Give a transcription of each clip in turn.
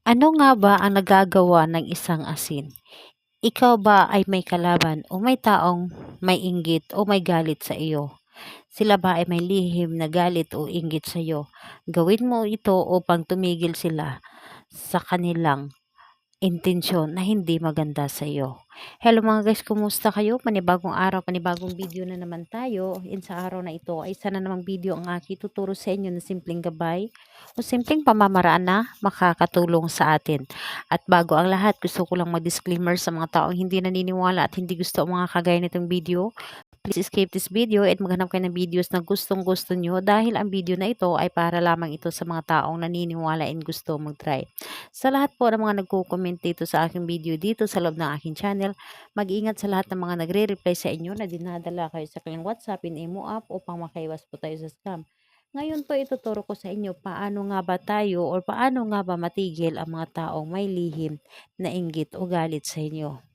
Ano nga ba ang nagagawa ng isang asin? Ikaw ba ay may kalaban o may taong may inggit o may galit sa iyo? Sila ba ay may lihim na galit o inggit sa iyo? Gawin mo ito upang tumigil sila sa kanilang intensyon na hindi maganda sa iyo. Hello mga guys, kumusta kayo? Panibagong araw, panibagong video na naman tayo. Sa araw na ito ay isa na namang video ang aking tuturo sa inyo na simpleng gabay o simpleng pamamaraan na makakatulong sa atin. At bago ang lahat, gusto ko lang mag-disclaimer sa mga taong hindi naniniwala at hindi gusto ang mga kagaya nitong video. Please escape this video at maghanap kayo ng videos na gustong-gusto nyo dahil ang video na ito ay para lamang ito sa mga taong naniniwala and gusto mag-try. Sa lahat po ng mga nagko-comment dito sa aking video dito sa loob ng aking channel, mag-ingat sa lahat ng mga nagre-reply sa inyo na dinadala kayo sa kanilang WhatsApp in Imo app upang makaiwas po tayo sa scam. Ngayon po ituturo ko sa inyo paano nga ba tayo or paano nga ba matigil ang mga taong may lihim na inggit o galit sa inyo.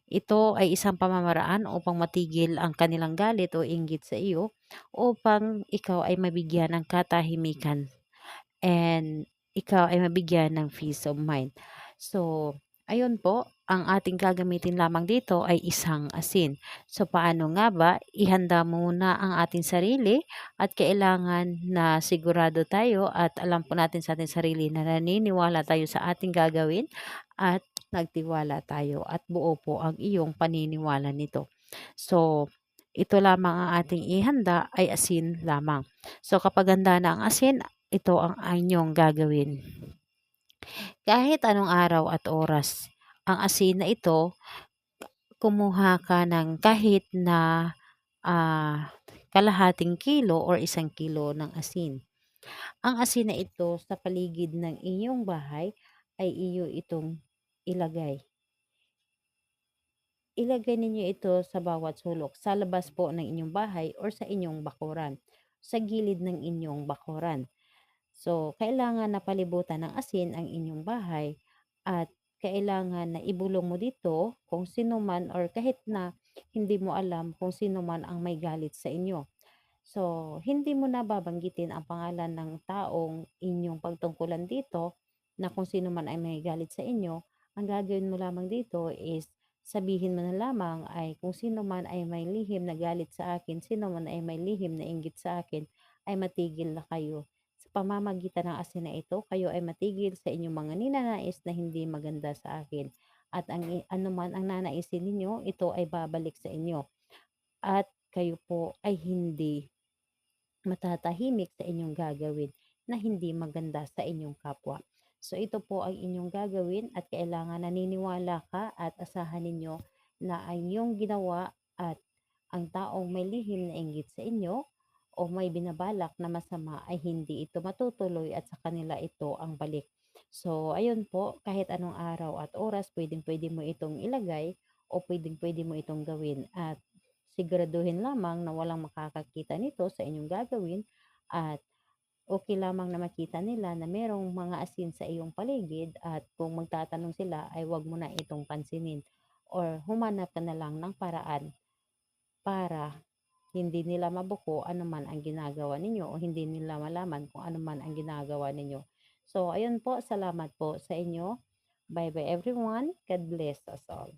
Ito ay isang pamamaraan upang matigil ang kanilang galit o inggit sa iyo upang ikaw ay mabigyan ng katahimikan and ikaw ay mabigyan ng peace of mind. So, ayun po, ang ating gagamitin lamang dito ay isang asin. So, paano nga ba? Ihanda muna ang ating sarili at kailangan na sigurado tayo at alam po natin sa ating sarili na naniniwala tayo sa ating gagawin at nagtiwala tayo at buo po ang iyong paniniwala nito. So, ito lamang ang ating ihanda ay asin lamang. So, kapag handa na ang asin, ito ang inyong gagawin. Kahit anong araw at oras, ang asin na ito, kumuha ka ng kahit na kalahating kilo or 1 kilo ng asin. Ang asin na ito sa paligid ng inyong bahay ay iyo itong ilagay. Ilagay ninyo ito sa bawat sulok, sa labas po ng inyong bahay or sa inyong bakuran, sa gilid ng inyong bakuran. So, kailangan na palibutan ng asin ang inyong bahay at kailangan na ibulong mo dito kung sino man or kahit na hindi mo alam kung sino man ang may galit sa inyo. So, hindi mo na babanggitin ang pangalan ng taong inyong pagtungkulan dito na kung sino man ay may galit sa inyo. Ang gagawin mo lamang dito is sabihin mo na lamang ay kung sino man ay may lihim na galit sa akin, sino man ay may lihim na inggit sa akin, ay matigil na kayo. Sa pamamagitan ng asin na ito, kayo ay matigil sa inyong mga ninanais na hindi maganda sa akin. At anuman ang nanaisin ninyo, ito ay babalik sa inyo. At kayo po ay hindi matatahimik sa inyong gagawin na hindi maganda sa inyong kapwa. So ito po ang inyong gagawin at kailangan naniniwala ka at asahan ninyo na ang iyong ginawa at ang taong may lihim na inggit sa inyo o may binabalak na masama ay hindi ito matutuloy at sa kanila ito ang balik. So ayun po, kahit anong araw at oras, pwedeng-pwede mo itong ilagay o pwedeng-pwede mo itong gawin at siguraduhin lamang na walang makakakita nito sa inyong gagawin at okay lamang na makita nila na merong mga asin sa iyong paligid at kung magtatanong sila ay wag mo na itong pansinin or humanap ka na lang ng paraan para hindi nila mabuko ano man ang ginagawa ninyo o hindi nila malaman kung ano man ang ginagawa ninyo. So, ayun po, salamat po sa inyo. Bye bye everyone. God bless us all.